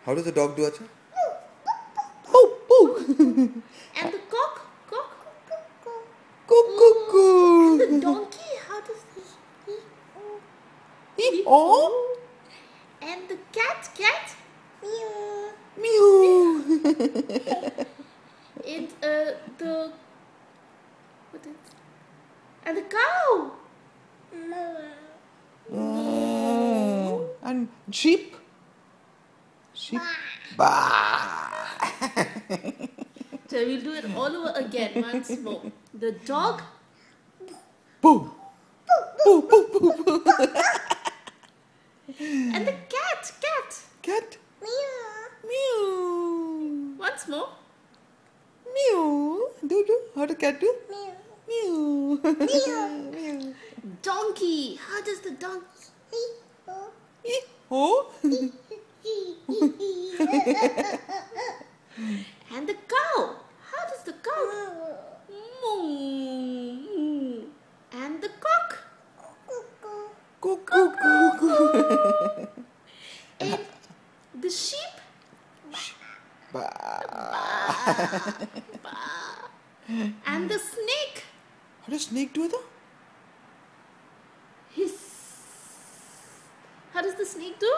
How does the dog do, Acha? Poo, poo. And the cock? Cock? Coo, coo, And the coo. donkey? How does this? Oh. And the cat? Cat? Meow. And the what is? And the cow? And sheep? Sheep? Bah. So we'll do it all over again once more. The dog? Boo. Boo, boo, boo, boo. And the cat? Cat? Cat? Meow. Once more. Meow. Do. How does cat do? Meow. Meow. Donkey? How does the donkey? Oh. And the cow? How does the cow? Moo. And the cock? Coo, coo, coo, coo. And the sheep? Bah. And the snake? How does snake do it? Hiss. How does the snake do?